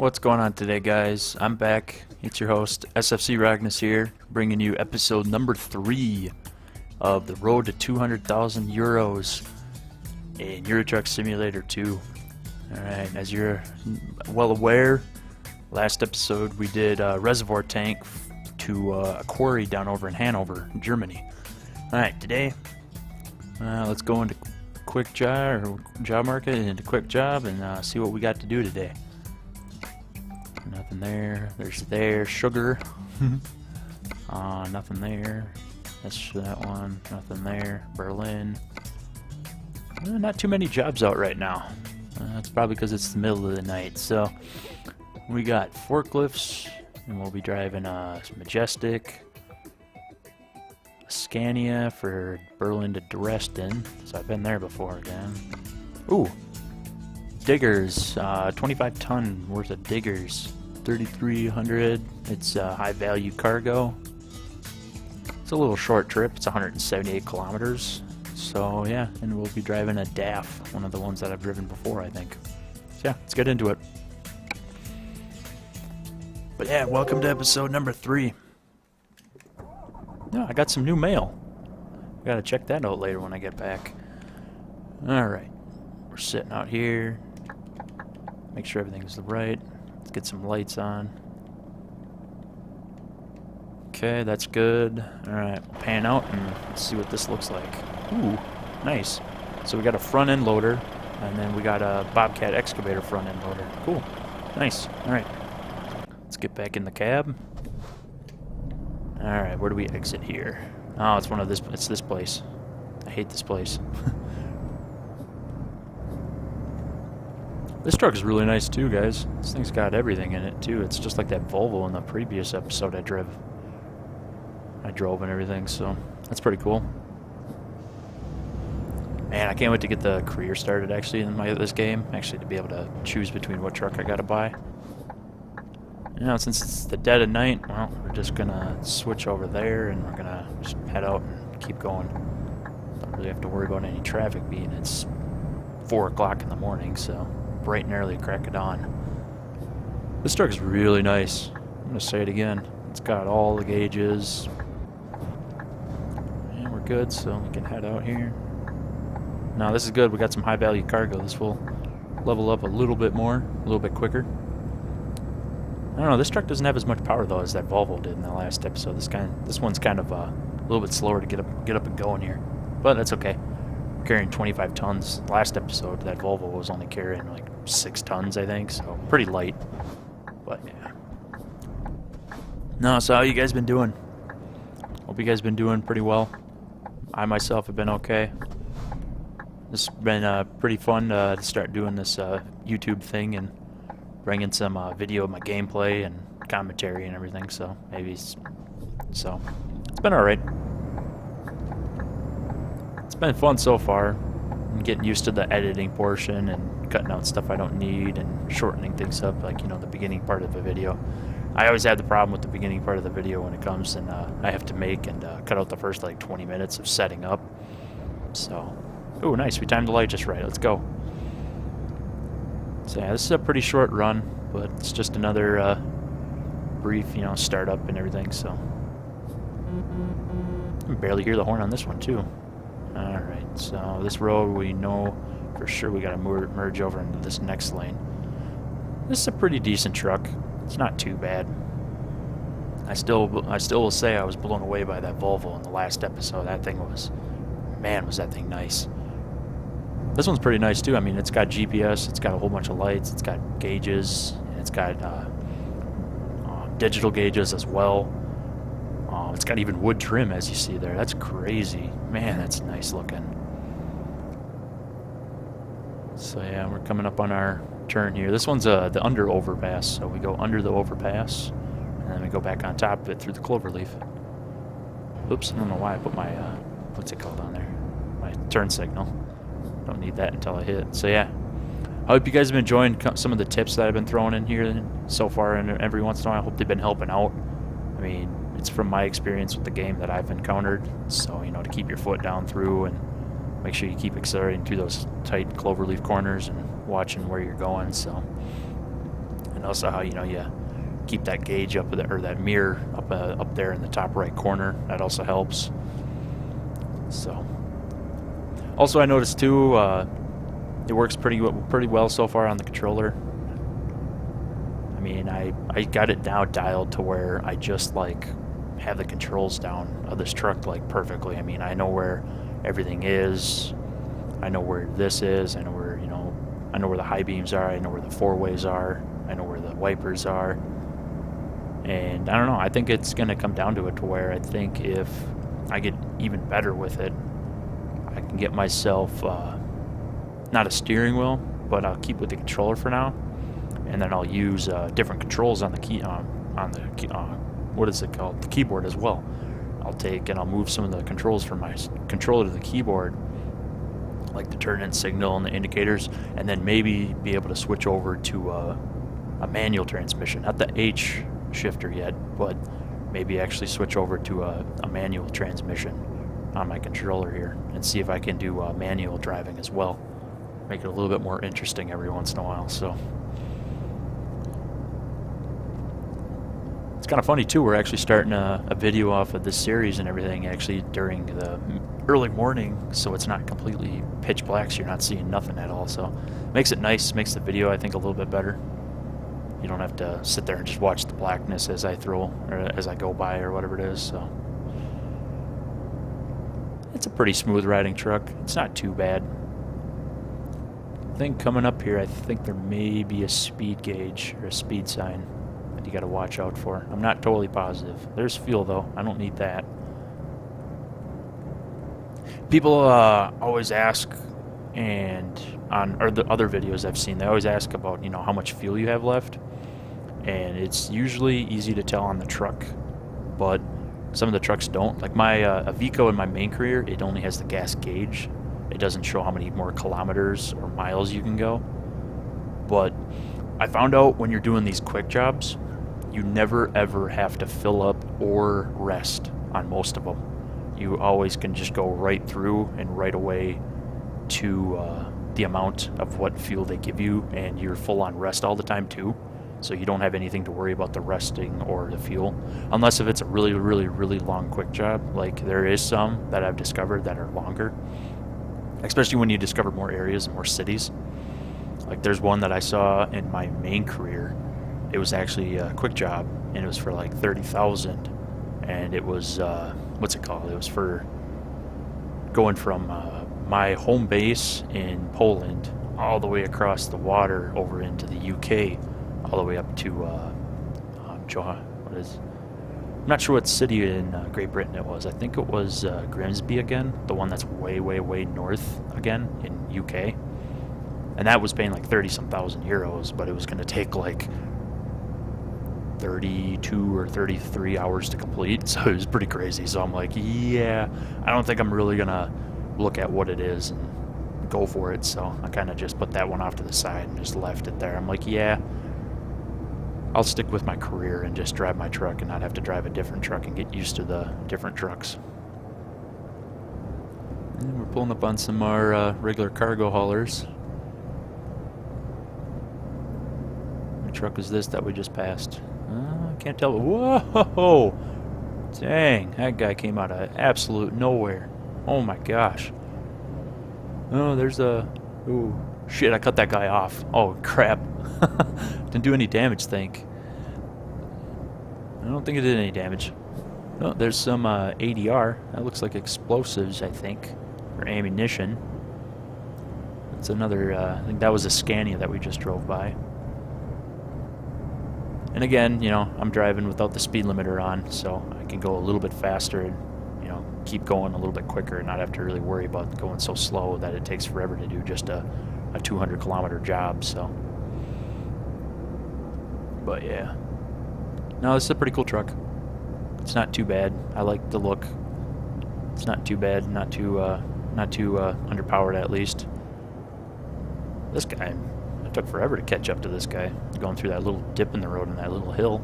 What's going on today, guys? I'm back. It's your host, SFC Ragnus here, bringing you episode number 3 of the Road to 200,000 Euros in Euro Truck Simulator 2. Alright, as you're well aware, last episode we did a reservoir tank to a quarry down over in Hanover, Germany. Alright, today, let's go into quick job or job market and into quick job and see what we got to do today. Nothing there. There's sugar. Nothing there. That's that one. Nothing there. Berlin. Not too many jobs out right now. That's probably because it's the middle of the night. So we got forklifts, and we'll be driving a Majestic, a Scania for Berlin to Dresden. So I've been there before again. Ooh. Diggers, 25 ton worth of diggers, 3,300. It's high value cargo. It's a little short trip. It's 178 kilometers. So yeah, and we'll be driving a DAF, one of the ones that I've driven before, I think. So yeah, let's get into it. But yeah, welcome to episode number 3. No, I got some new mail. I gotta check that out later when I get back. Alright, we're sitting out here. Make sure everything's right. Let's get some lights on. Okay, that's good. Alright, we'll pan out and see what this looks like. Ooh, nice. So we got a front end loader, and then we got a Bobcat excavator front end loader. Cool. Nice. Alright. Let's get back in the cab. Alright, where do we exit here? Oh, it's it's this place. I hate this place. This truck is really nice too, guys. This thing's got everything in it too. It's just like that Volvo in the previous episode I drove and everything, so that's pretty cool. Man, I can't wait to get the career started actually in this game. Actually, to be able to choose between what truck I gotta buy. You know, since it's the dead of night, well, we're just gonna switch over there and we're gonna just head out and keep going. Don't really have to worry about any traffic being it's 4 o'clock in the morning, so bright and early crack of dawn. This truck is really nice. I'm gonna say it again. It's got all the gauges. And we're good, so we can head out here. Now this is good. We got some high value cargo. This will level up a little bit more, a little bit quicker. I don't know. This truck doesn't have as much power though as that Volvo did in the last episode. This one's kind of a little bit slower to get up and going here, but that's okay. Carrying 25 tons. Last episode, that Volvo was only carrying like 6 tons, I think, so pretty light. But yeah. No, so how you guys been doing? Hope you guys been doing pretty well. I myself have been okay. It's been pretty fun to start doing this YouTube thing and bringing some video of my gameplay and commentary and everything. So it's been all right. It's been fun so far. I'm getting used to the editing portion and cutting out stuff I don't need and shortening things up, like, you know, the beginning part of the video. I always have the problem with the beginning part of the video when it comes, and I have to make and cut out the first like 20 minutes of setting up. So, ooh, nice. We timed the light just right. Let's go. So yeah, this is a pretty short run, but it's just another brief, you know, startup and everything. So, I can barely hear the horn on this one too. Alright, so this road we know for sure we gotta merge over into this next lane. This is a pretty decent truck. It's not too bad. I still will say I was blown away by that Volvo in the last episode. That thing was, man, was that thing nice. This one's pretty nice too. I mean, it's got GPS, it's got a whole bunch of lights, it's got gauges, and it's got digital gauges as well. It's got even wood trim, as you see there. That's crazy. Man, that's nice looking. So yeah, we're coming up on our turn here. This one's the under overpass, so we go under the overpass, and then we go back on top of it through the cloverleaf. Oops, I don't know why I put my, what's it called on there? My turn signal. Don't need that until I hit. So yeah, I hope you guys have been enjoying some of the tips that I've been throwing in here so far, and every once in a while I hope they've been helping out. I mean, it's from my experience with the game that I've encountered, so, you know, to keep your foot down through and make sure you keep accelerating through those tight cloverleaf corners and watching where you're going. So, And also how, you know, you keep that gauge up there, or that mirror up there in the top right corner. That also helps. So, also I noticed too, it works pretty well so far on the controller. I mean, I got it now dialed to where I just like have the controls down of this truck like perfectly. I mean, I know where everything is. I know where this is. I know where, you know, I know where the high beams are. I know where the four-ways are. I know where the wipers are. And I don't know, I think it's going to come down to it to where I think if I get even better with it, I can get myself not a steering wheel, but I'll keep with the controller for now, and then I'll use different controls on the key what is it called, the keyboard as well. I'll take and I'll move some of the controls from my controller to the keyboard, like the turn-in signal and the indicators, and then maybe be able to switch over to a manual transmission, not the H shifter yet, but maybe actually switch over to a manual transmission on my controller here and see if I can do manual driving as well. Make it a little bit more interesting every once in a while. So it's kind of funny too, we're actually starting a video off of this series and everything actually during the early morning, so it's not completely pitch black, so you're not seeing nothing at all. So makes it nice, makes the video I think a little bit better. You don't have to sit there and just watch the blackness as I throw, or as I go by, or whatever it is. So it's a pretty smooth riding truck. It's not too bad. I think coming up here, I think there may be a speed gauge or a speed sign that you got to watch out for. I'm not totally positive. There's fuel though. I don't need that. People always ask, and or the other videos I've seen, they always ask about, you know, how much fuel you have left. And it's usually easy to tell on the truck, but some of the trucks don't. Like my Iveco in my main career, it only has the gas gauge. It doesn't show how many more kilometers or miles you can go. But I found out when you're doing these quick jobs, you never ever have to fill up or rest on most of them. You always can just go right through and right away to the amount of what fuel they give you, and you're full on rest all the time too. So you don't have anything to worry about the resting or the fuel, unless if it's a really, really, really long quick job. Like there is some that I've discovered that are longer, especially when you discover more areas and more cities. Like there's one that I saw in my main career. It was actually a quick job, and it was for like 30,000, and it was what's it called? It was for going from my home base in Poland all the way across the water over into the UK, all the way up to I'm not sure what city in Great Britain it was. I think it was Grimsby again, the one that's way, way, way north again in UK. And that was paying like 30-some thousand euros, but it was going to take like 32 or 33 hours to complete, so it was pretty crazy. So I'm like, yeah, I don't think I'm really going to look at what it is and go for it. So I kind of just put that one off to the side and just left it there. I'm like, yeah, I'll stick with my career and just drive my truck and not have to drive a different truck and get used to the different trucks. And we're pulling up on some more regular cargo haulers. What truck is this that we just passed? I can't tell. Whoa! Dang, that guy came out of absolute nowhere. Oh my gosh. Oh, there's a... Ooh, shit, I cut that guy off. Oh, crap. Didn't do any damage, think. I don't think it did any damage. Oh, there's some ADR. That looks like explosives, I think, or ammunition. That's another, I think that was a Scania that we just drove by. And again, you know, I'm driving without the speed limiter on, so I can go a little bit faster and, you know, keep going a little bit quicker and not have to really worry about going so slow that it takes forever to do just a 200-kilometer job, so. But yeah. No, this is a pretty cool truck. It's not too bad. I like the look. It's not too bad, not too underpowered at least. This guy, it took forever to catch up to this guy, going through that little dip in the road and that little hill.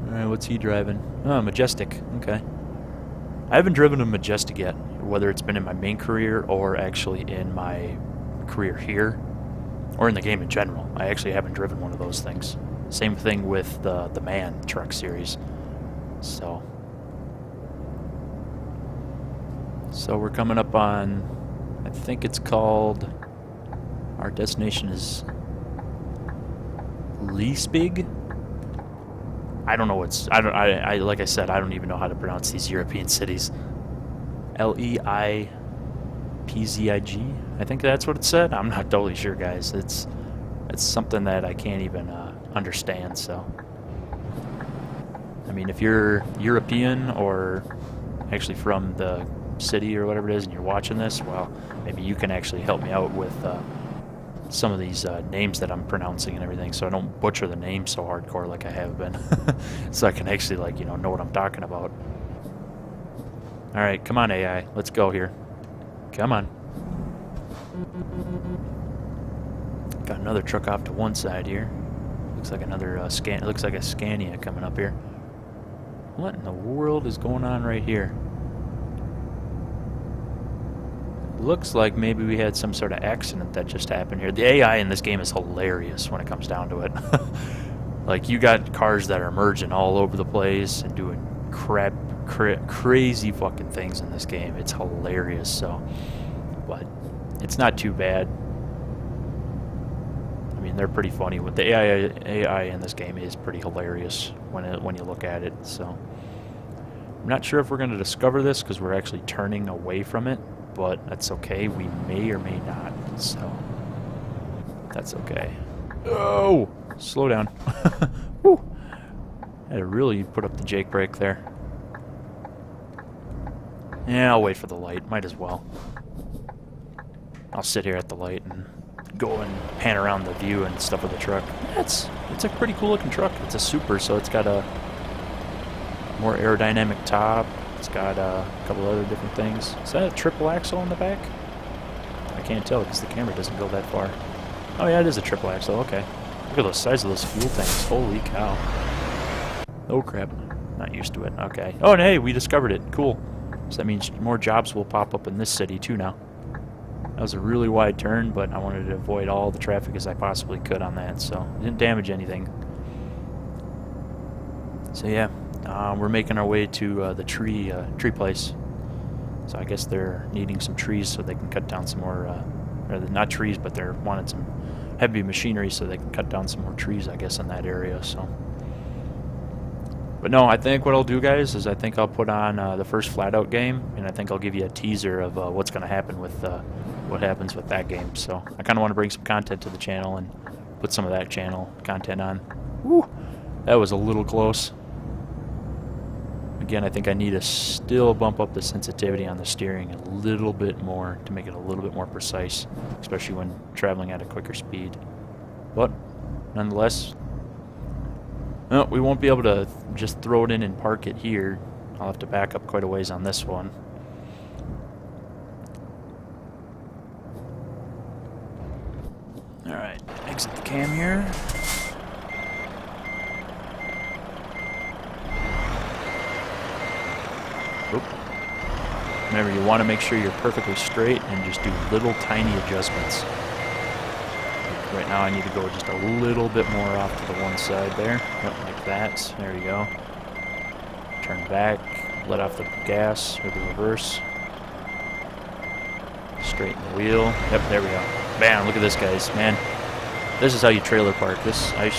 Alright, what's he driving? Oh, Majestic. Okay. I haven't driven a Majestic yet, whether it's been in my main career or actually in my career here, or in the game in general. I actually haven't driven one of those things. Same thing with the MAN truck series. So we're coming up on, I think it's called, our destination is Leesbig. I don't know what's, I like I said, I don't even know how to pronounce these European cities. Leipzig, I think that's what it said. I'm not totally sure, guys. It's something that I can't even understand. So, I mean, if you're European or actually from the city or whatever it is, and you're watching this, well, maybe you can actually help me out with some of these names that I'm pronouncing and everything, so I don't butcher the name so hardcore like I have been, so I can actually, like, know what I'm talking about. All right, come on, AI, let's go here. Come on. Got another truck off to one side here. Looks like another It looks like a Scania coming up here. What in the world is going on right here? Looks like maybe we had some sort of accident that just happened here. The AI in this game is hilarious when it comes down to it. Like, you got cars that are merging all over the place and doing crazy fucking things in this game. It's hilarious. So, but it's not too bad. I mean, they're pretty funny. With the AI in this game is pretty hilarious when you look at it. So, I'm not sure if we're going to discover this because we're actually turning away from it. But that's okay. We may or may not. So that's okay. Oh, slow down. Woo. Had to really put up the Jake brake there. Yeah, I'll wait for the light. Might as well. I'll sit here at the light and go and pan around the view and stuff with the truck. It's a pretty cool looking truck. It's a super, so it's got a more aerodynamic top. It's got a couple other different things. Is that a triple axle in the back? I can't tell because the camera doesn't go that far. Oh yeah, it is a triple axle. Okay. Look at the size of those fuel tanks. Holy cow. Oh crap. Not used to it. Okay. Oh, and hey, we discovered it. Cool. So that means more jobs will pop up in this city too now. That was a really wide turn, but I wanted to avoid all the traffic as I possibly could on that, so it didn't damage anything. So yeah. We're making our way to the tree place. So I guess they're needing some trees so they can cut down some more, or not trees, but they're wanting some heavy machinery so they can cut down some more trees, I guess, in that area. So, but no, I think what I'll do, guys, is I think I'll put on the first Flat Out game, and I think I'll give you a teaser of what's going to happen with what happens with that game. So I kind of want to bring some content to the channel and put some of that channel content on. Woo! That was a little close. Again, I think I need to still bump up the sensitivity on the steering a little bit more to make it a little bit more precise, especially when traveling at a quicker speed. But, nonetheless, no, we won't be able to just throw it in and park it here. I'll have to back up quite a ways on this one. Alright, exit the cam here. Oop. Remember, you want to make sure you're perfectly straight and just do little tiny adjustments. Right now I need to go just a little bit more off to the one side there. Yep, like that. There you go. Turn back, let off the gas or the reverse. Straighten the wheel. Yep, there we go. Bam, look at this, guys. Man, this is how you trailer park. This, I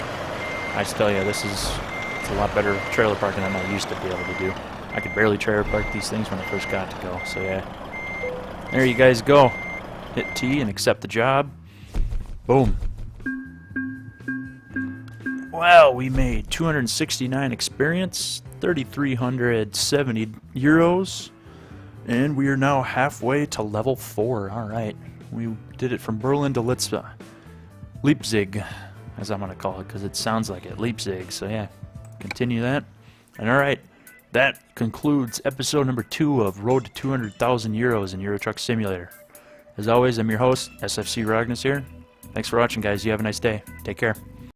tell you, it's a lot better trailer parking than I used to be able to do. I could barely trailer park these things when I first got to go, so yeah. There you guys go. Hit T and accept the job. Boom. Wow, we made 269 experience, 3,370 euros, and we are now halfway to level 4. Alright, we did it from Berlin to Leipzig, as I'm going to call it, because it sounds like it, Leipzig, so yeah, continue that. And alright, that concludes episode number 2 of Road to 200,000 Euros in Euro Truck Simulator. As always, I'm your host, SFC Rognus here. Thanks for watching, guys. You have a nice day. Take care.